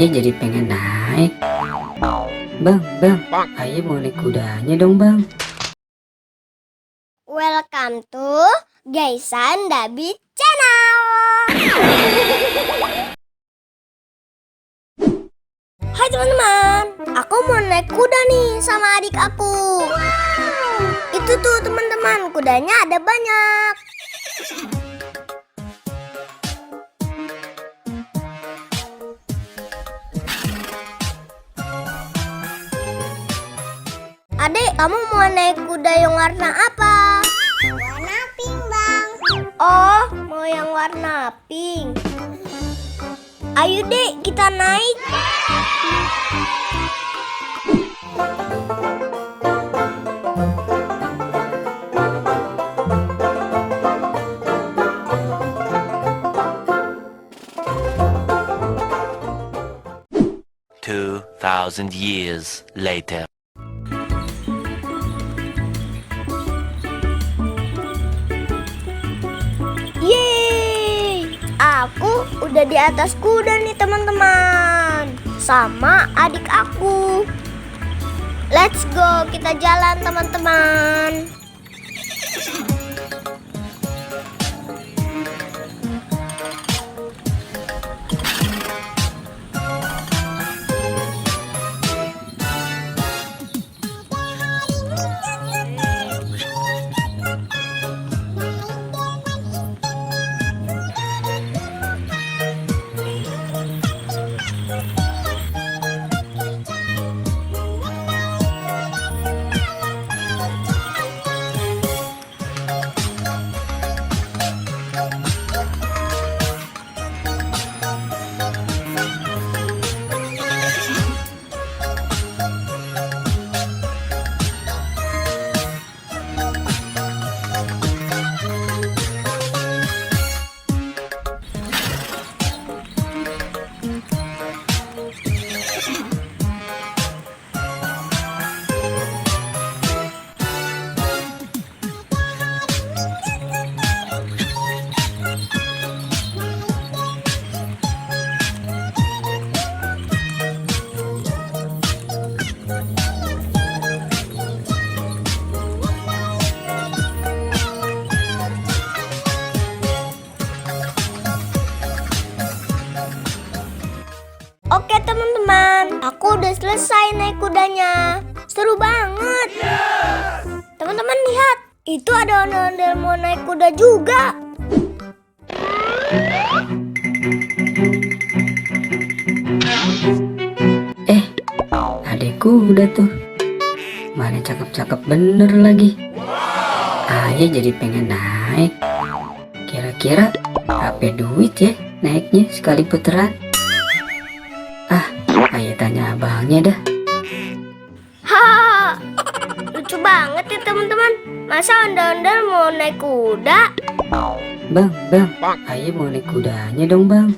Ayah jadi pengen naik. Bang, ayah mau naik kudanya dong bang. Welcome to Gaisan Dabi Channel. Hai teman-teman, aku mau naik kuda nih sama adik aku. Itu tuh teman-teman, kudanya ada banyak. Adik, kamu mau naik kuda yang warna apa? Warna pink, Bang. Oh, mau yang warna pink. Ayo dek, kita naik. "2,000 years later." Yeay, aku udah di atas kuda nih teman-teman, sama adik aku. Let's go, kita jalan teman-teman. Oke teman-teman, aku udah selesai naik kudanya. Seru banget. Teman-teman lihat, itu ada ondel-ondel mau naik kuda juga. Adekku udah tuh. Mana cakep-cakep bener lagi. Ayah jadi pengen naik. Kira-kira berapa duit ya naiknya sekali putaran? Ayah tanya abangnya dah. Hahaha, lucu banget ya teman-teman. Masa ondel-ondel mau naik kuda? Bang, ayah mau naik kudanya dong bang.